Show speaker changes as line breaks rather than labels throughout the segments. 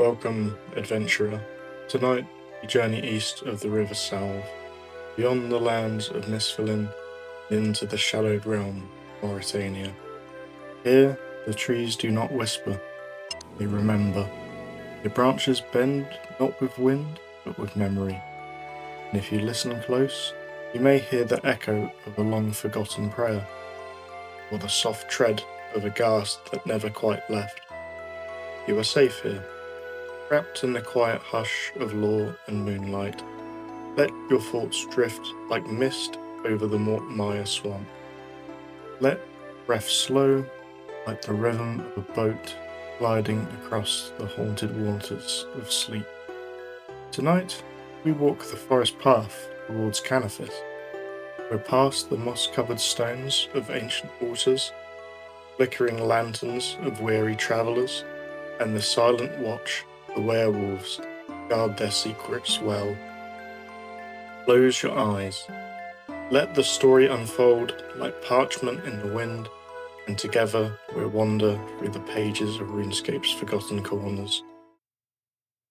Welcome, adventurer. Tonight we journey east of the River Salve, beyond the lands of Nisfalin, into the shallowed realm of Morytania. Here, the trees do not whisper, they remember. Their branches bend not with wind, but with memory. And if you listen close, you may hear the echo of a long-forgotten prayer, or the soft tread of a ghast that never quite left. You are safe here, wrapped in the quiet hush of lore and moonlight. Let your thoughts drift like mist over the Maya swamp. Let breath slow like the rhythm of a boat gliding across the haunted waters of sleep. Tonight, we walk the forest path towards Canifis. We're past the moss-covered stones of ancient waters, flickering lanterns of weary travellers, and the silent watch the werewolves guard their secrets well. Close your eyes. Let the story unfold like parchment in the wind, and together we'll wander through the pages of Runescape's forgotten corners.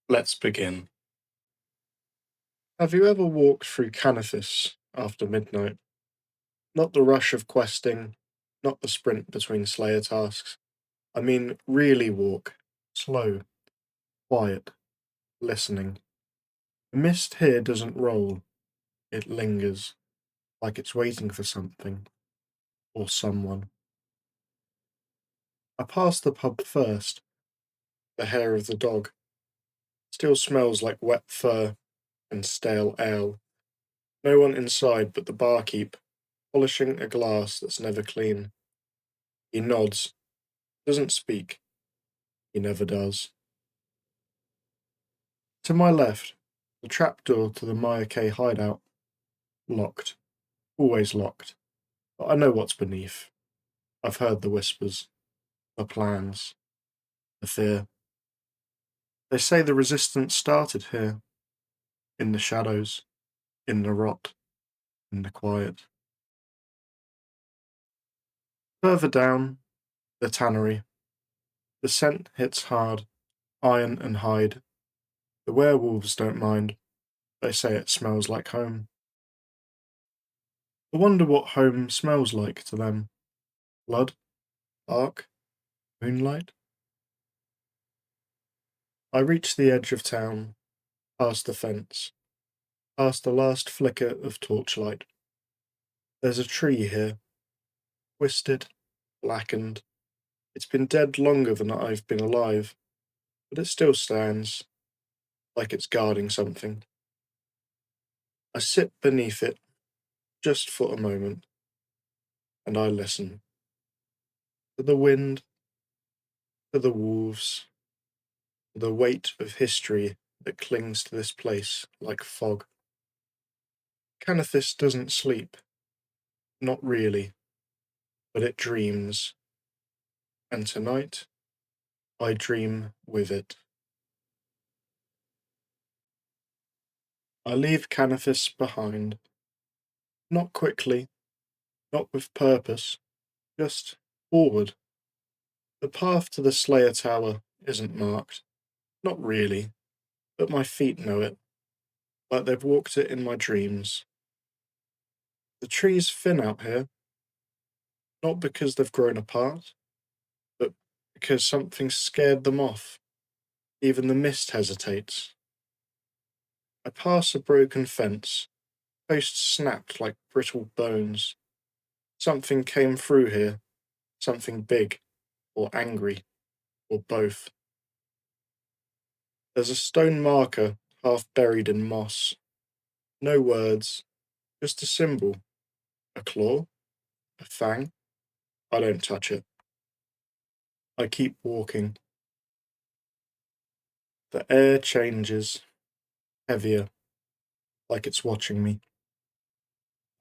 Let's begin. Have you ever walked through Canifis after midnight? Not the rush of questing, not the sprint between Slayer tasks. I mean, really walk. Slow, quiet, listening. The mist here doesn't roll, it lingers, like it's waiting for something, or someone. I pass the pub first. The hair of the dog still smells like wet fur and stale ale. No one inside but the barkeep, polishing a glass that's never clean. He nods, doesn't speak. He never does. To my left, the trapdoor to the Maya K hideout. Locked. Always locked. But I know what's beneath. I've heard the whispers, the plans, the fear. They say the resistance started here, in the shadows, in the rot, in the quiet. Further down, the tannery. The scent hits hard, iron and hide. The werewolves don't mind. They say it smells like home. I wonder what home smells like to them. Blood? Bark? Moonlight? I reach the edge of town, past the fence, past the last flicker of torchlight. There's a tree here, twisted, blackened. It's been dead longer than I've been alive, but it still stands, like it's guarding something. I sit beneath it, just for a moment, and I listen. To the wind, to the wolves, to the weight of history that clings to this place like fog. Canithis doesn't sleep. Not really, but it dreams. And tonight, I dream with it. I leave Canithis behind. Not quickly, not with purpose, just forward. The path to the Slayer Tower isn't marked. Not really, but my feet know it, like they've walked it in my dreams. The trees thin out here, not because they've grown apart, but because something scared them off. Even the mist hesitates. I pass a broken fence. Posts snapped like brittle bones. Something came through here. Something big, or angry, or both. There's a stone marker half buried in moss. No words, just a symbol. A claw? A fang? I don't touch it. I keep walking. The air changes, heavier, like it's watching me.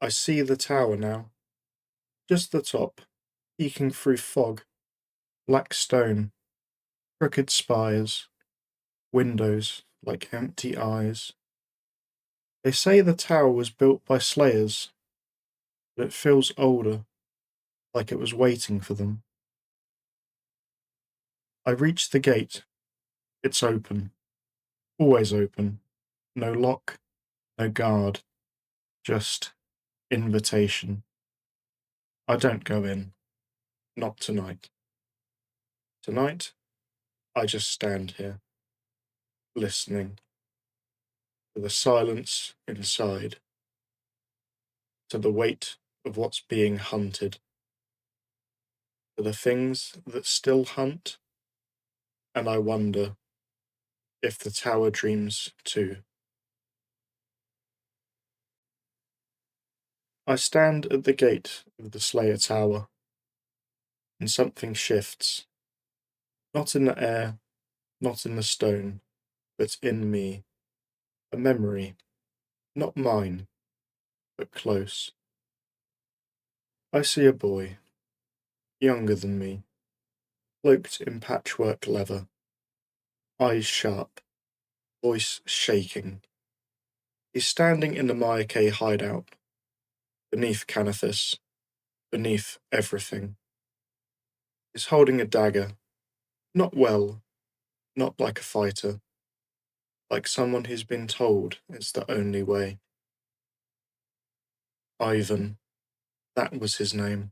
I see the tower now. Just the top, peeking through fog. Black stone, crooked spires, windows like empty eyes. They say the tower was built by slayers, but it feels older, like it was waiting for them. I reach the gate, It's open, always open. No lock, no guard, just invitation. I don't go in, not tonight. Tonight, I just stand here, listening to the silence inside, to the weight of what's being hunted, to the things that still hunt, and I wonder if the tower dreams too. I stand at the gate of the Slayer Tower, and something shifts, not in the air, not in the stone, but in me, a memory, not mine, but close. I see a boy, younger than me, cloaked in patchwork leather, eyes sharp, voice shaking. He's standing in the Mayake hideout, beneath Canathus, beneath everything. He's holding a dagger, not well, not like a fighter, like someone who's been told it's the only way. Ivan, that was his name.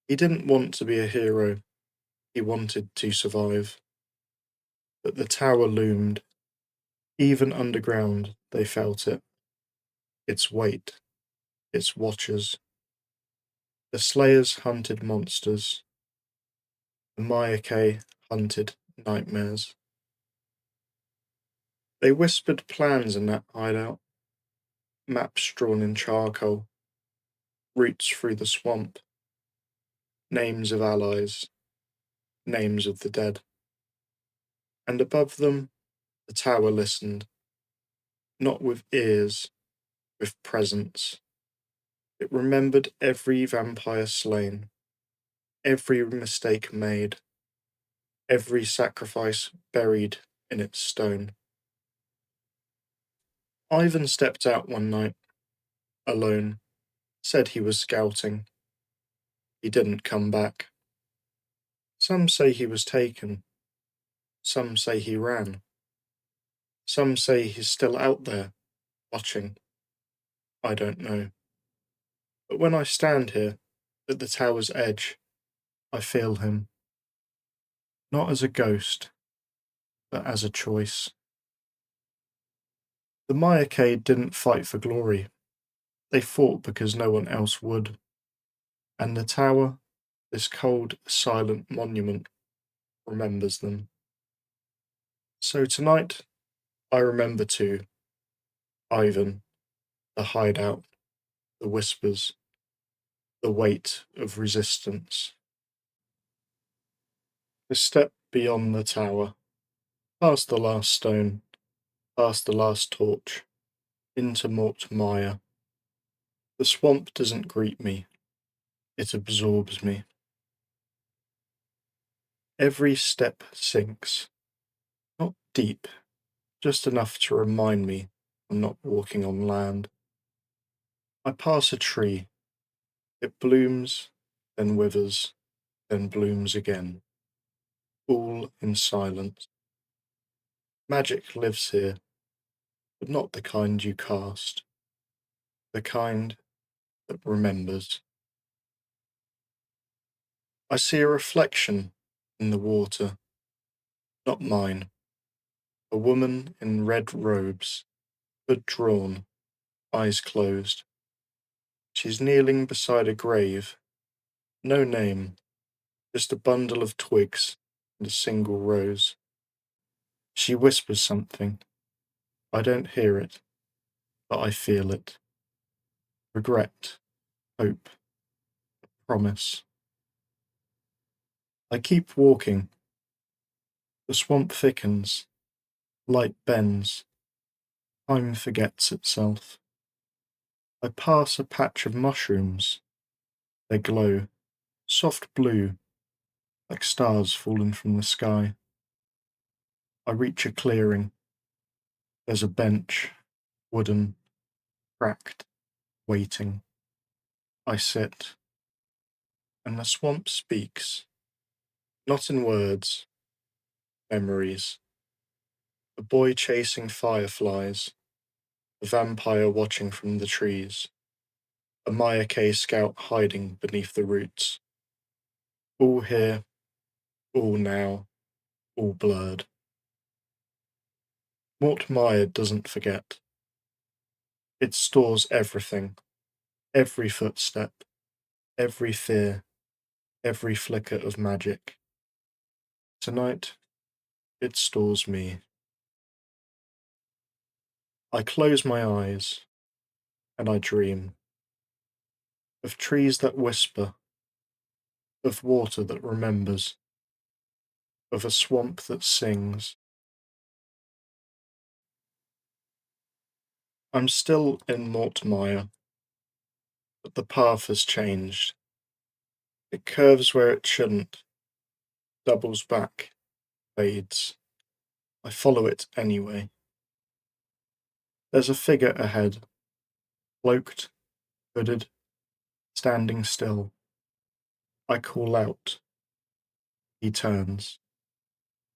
He didn't want to be a hero, he wanted to survive. But the tower loomed. Even underground, they felt it. Its weight, its watchers. The Slayers hunted monsters. The Mayake hunted nightmares. They whispered plans in that hideout, maps drawn in charcoal, routes through the swamp, names of allies, names of the dead. And above them, the tower listened, not with ears, with presence. It remembered every vampire slain, every mistake made, every sacrifice buried in its stone. Ivan stepped out one night, alone, said he was scouting. He didn't come back. Some say he was taken. Some say he ran. Some say he's still out there, watching. I don't know. But when I stand here, at the tower's edge, I feel him. Not as a ghost, but as a choice. The Mayake didn't fight for glory. They fought because no one else would. And the tower, this cold, silent monument, remembers them. So tonight, I remember too. Ivan, the hideout, the whispers, the weight of resistance. A step beyond the tower, past the last stone, past the last torch, into Mort Maya. The swamp doesn't greet me, it absorbs me. Every step sinks, not deep, just enough to remind me I'm not walking on land. I pass a tree. It blooms, then withers, then blooms again, all in silence. Magic lives here, but not the kind you cast, the kind that remembers. I see a reflection in the water, not mine, a woman in red robes, hood drawn, eyes closed. She's kneeling beside a grave, no name, just a bundle of twigs and a single rose. She whispers something. I don't hear it, but I feel it. Regret, hope, promise. I keep walking. The swamp thickens, light bends, time forgets itself. I pass a patch of mushrooms. They glow, soft blue, like stars fallen from the sky. I reach a clearing. There's a bench, wooden, cracked, waiting. I sit, and the swamp speaks, not in words, memories. The boy chasing fireflies, the vampire watching from the trees, a Mayake scout hiding beneath the roots. All here, all now, all blurred. Morytania doesn't forget. It stores everything, every footstep, every fear, every flicker of magic. Tonight, it stores me. I close my eyes, and I dream of trees that whisper, of water that remembers, of a swamp that sings. I'm still in Morytania, but the path has changed. It curves where it shouldn't, doubles back, fades. I follow it anyway. There's a figure ahead, cloaked, hooded, standing still. I call out. He turns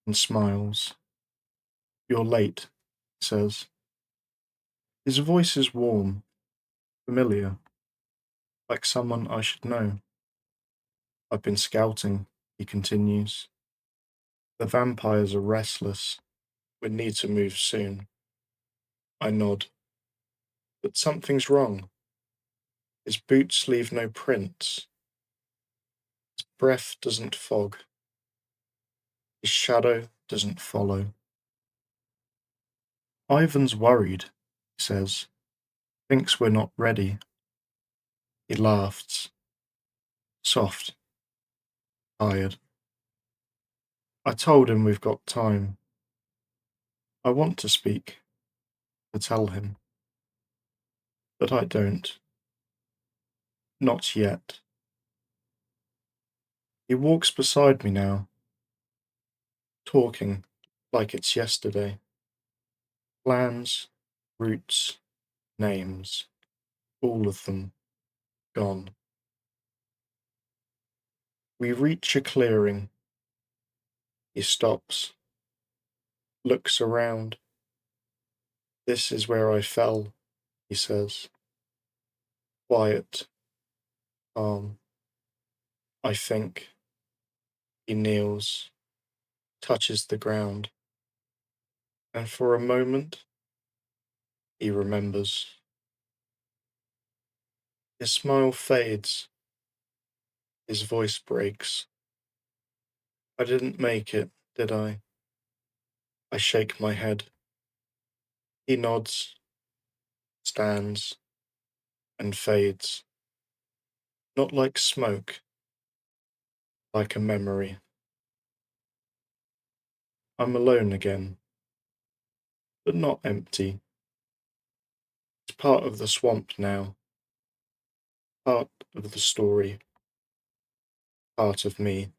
and smiles. You're late, he says. His voice is warm, familiar, like someone I should know. I've been scouting, he continues. The vampires are restless. We need to move soon. I nod. But something's wrong. His boots leave no prints. His breath doesn't fog. His shadow doesn't follow. Ivan's worried, he says. Thinks we're not ready. He laughs. Soft. Tired. I told him we've got time. I want to speak, to tell him. But I don't. Not yet. He walks beside me now, talking like it's yesterday. Plans, routes, names, all of them gone. We reach a clearing. He stops, looks around. This is where I fell, he says. Quiet, calm. I think. He kneels, touches the ground. And for a moment, he remembers. His smile fades. His voice breaks. I didn't make it, did I? I shake my head. He nods, stands, and fades. Not like smoke, like a memory. I'm alone again, but not empty. It's part of the swamp now, part of the story, part of me.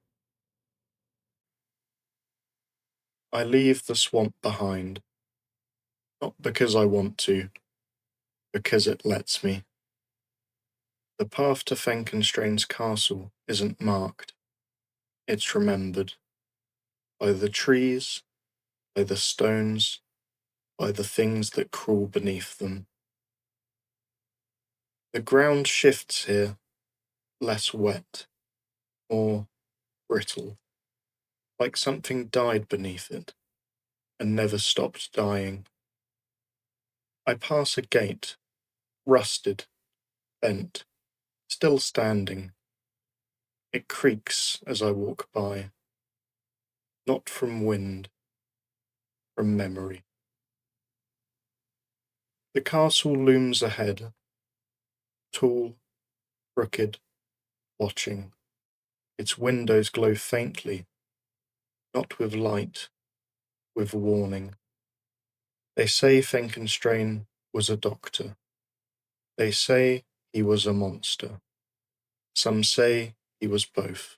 I leave the swamp behind, not because I want to, because it lets me. The path to Fenkenstrain's castle isn't marked, it's remembered. By the trees, by the stones, by the things that crawl beneath them. The ground shifts here, less wet, more brittle, like something died beneath it and never stopped dying. I pass a gate, rusted, bent, still standing. It creaks as I walk by, not from wind, from memory. The castle looms ahead, tall, crooked, watching. Its windows glow faintly, not with light, with warning. They say Fenkenstrain was a doctor. They say he was a monster. Some say he was both.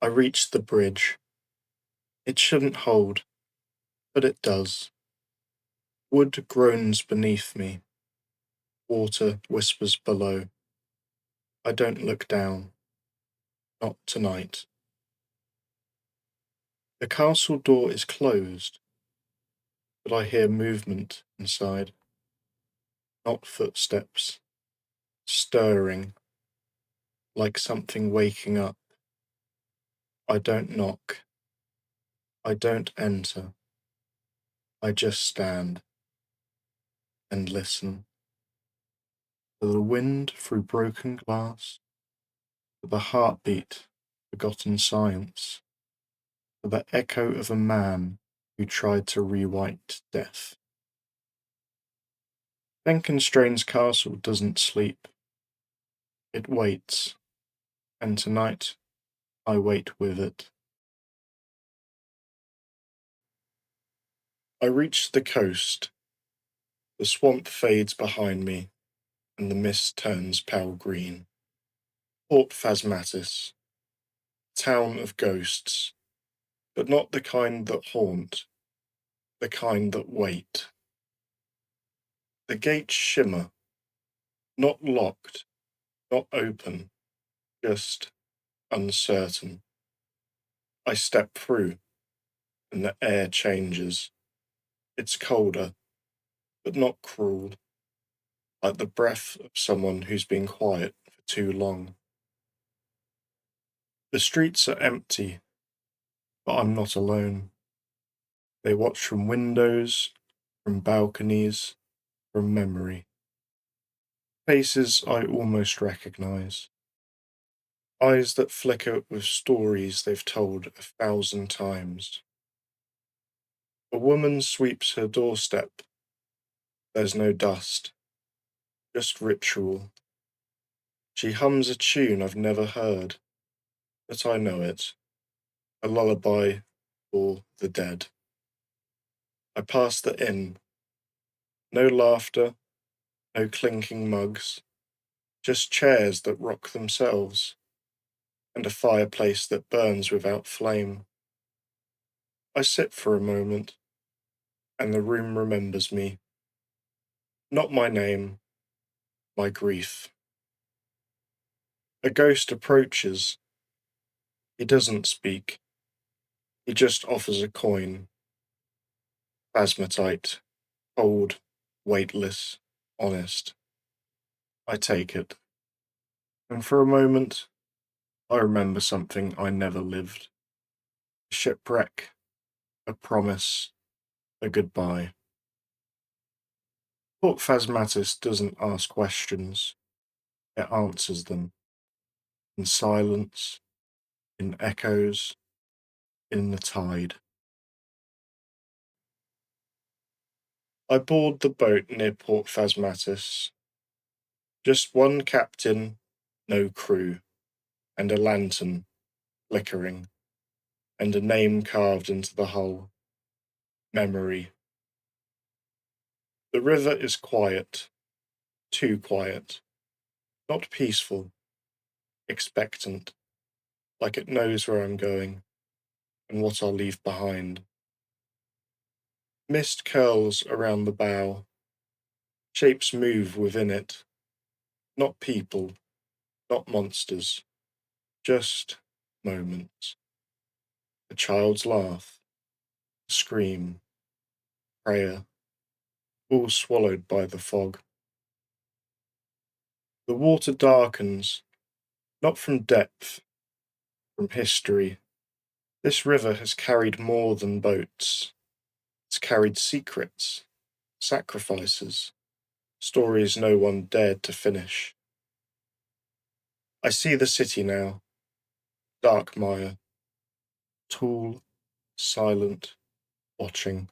I reach the bridge. It shouldn't hold, but it does. Wood groans beneath me. Water whispers below. I don't look down. Not tonight. The castle door is closed, but I hear movement inside, not footsteps, stirring, like something waking up. I don't knock. I don't enter. I just stand and listen to the wind through broken glass, to the heartbeat, forgotten science, to the echo of a man who tried to rewrite death. Benkenstrain's castle doesn't sleep. It waits, and tonight I wait with it. I reach the coast. The swamp fades behind me, and the mist turns pale green. Port Phasmatis, town of ghosts, but not the kind that haunt, the kind that wait. The gates shimmer, not locked, not open, just uncertain. I step through, and the air changes. It's colder, but not cruel, like the breath of someone who's been quiet for too long. The streets are empty, but I'm not alone. They watch from windows, from balconies, from memory. Faces I almost recognize. Eyes that flicker with stories they've told 1,000 times. A woman sweeps her doorstep. There's no dust, just ritual. She hums a tune I've never heard, but I know it. A lullaby for the dead. I pass the inn. No laughter, no clinking mugs, just chairs that rock themselves, and a fireplace that burns without flame. I sit for a moment, and the room remembers me. Not my name, my grief. A ghost approaches. He doesn't speak. He just offers a coin. Phasmatite, cold, weightless, honest. I take it. And for a moment, I remember something I never lived. A shipwreck, a promise, a goodbye. Port Phasmatis doesn't ask questions, it answers them. In silence, in echoes, in the tide. I board the boat near Port Phasmatis. Just one captain, no crew, and a lantern flickering, and a name carved into the hull. Memory. The river is quiet, too quiet. Not peaceful, expectant, like it knows where I'm going and what I'll leave behind. Mist curls around the bow. Shapes move within it. Not people, not monsters, just moments. A child's laugh, a scream, prayer, all swallowed by the fog. The water darkens, not from depth, from history. This river has carried more than boats. It's carried secrets, sacrifices, stories no one dared to finish. I see the city now, dark mire, tall, silent, watching.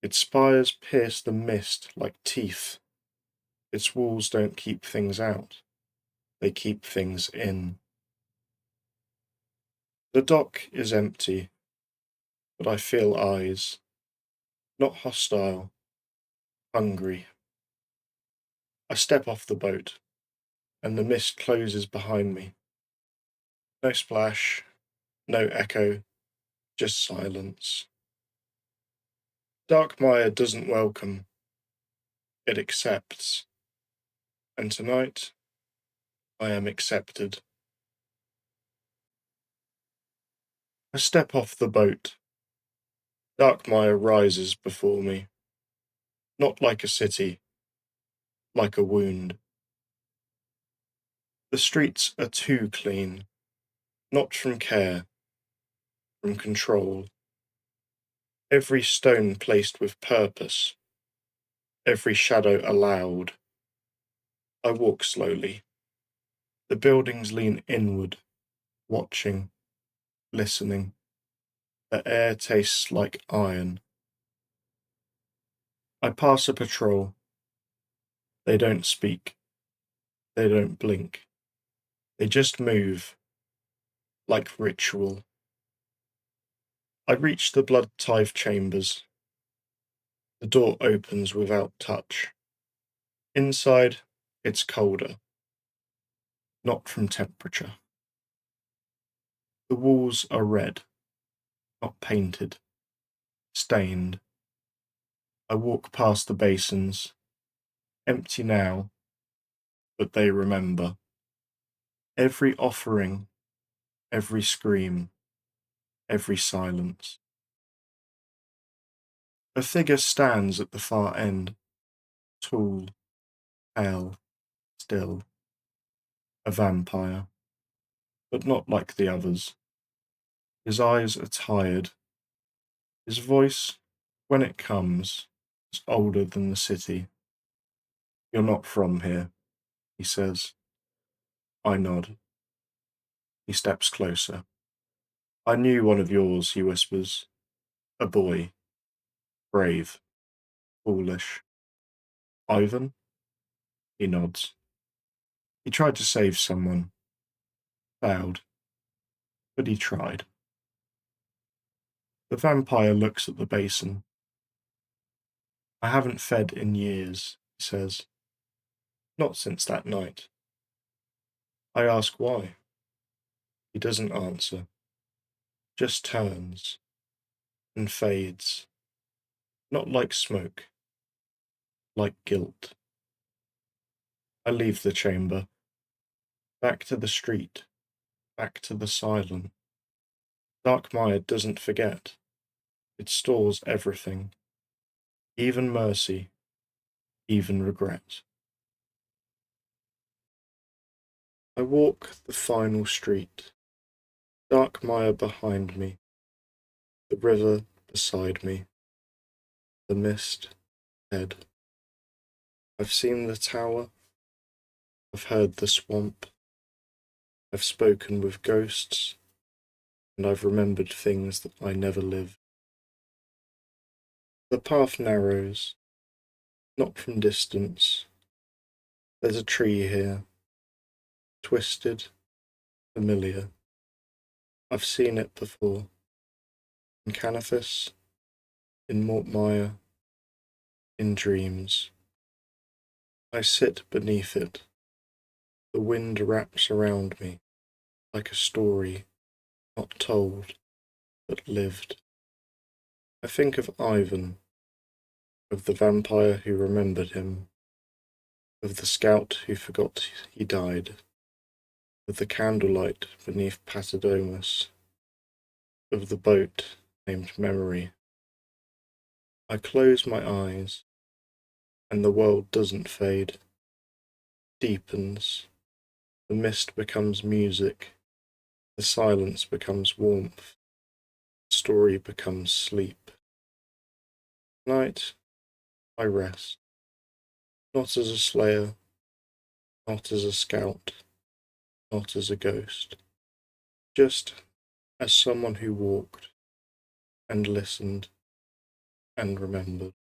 Its spires pierce the mist like teeth. Its walls don't keep things out, they keep things in. The dock is empty, but I feel eyes, not hostile, hungry. I step off the boat, and the mist closes behind me. No splash, no echo, just silence. Darkmire doesn't welcome, it accepts. And tonight, I am accepted. I step off the boat. Darkmire rises before me, not like a city, like a wound. The streets are too clean, not from care, from control. Every stone placed with purpose, every shadow allowed. I walk slowly. The buildings lean inward, watching, listening. The air tastes like iron. I pass a patrol. They don't speak. They don't blink. They just move, like ritual. I reach the blood tithe chambers. The door opens without touch. Inside, it's colder, not from temperature. The walls are red, not painted, stained. I walk past the basins, empty now, but they remember. Every offering, every scream, every silence. A figure stands at the far end, tall, pale, still. A vampire, but not like the others. His eyes are tired. His voice, when it comes, is older than the city. You're not from here, he says. I nod. He steps closer. I knew one of yours, he whispers. A boy. Brave. Foolish. Ivan? He nods. He tried to save someone. Failed. But he tried. The vampire looks at the basin. I haven't fed in years, he says. Not since that night. I ask why. He doesn't answer. Just turns. And fades. Not like smoke. Like guilt. I leave the chamber. Back to the street. Back to the silence. Darkmire doesn't forget. It stores everything. Even mercy. Even regret. I walk the final street. Darkmire behind me. The river beside me. The mist ahead. I've seen the tower. I've heard the swamp. I've spoken with ghosts. And I've remembered things that I never lived. The path narrows. Not from distance. There's a tree here. Twisted. Familiar. I've seen it before. In Canifis. In Mortmire. In dreams. I sit beneath it. The wind wraps around me, like a story, not told, but lived. I think of Ivan, of the vampire who remembered him, of the scout who forgot he died, of the candlelight beneath Patadomus, of the boat named Memory. I close my eyes, and the world doesn't fade, deepens. The mist becomes music, the silence becomes warmth, the story becomes sleep. Tonight, I rest, not as a slayer, not as a scout, not as a ghost, just as someone who walked and listened and remembered.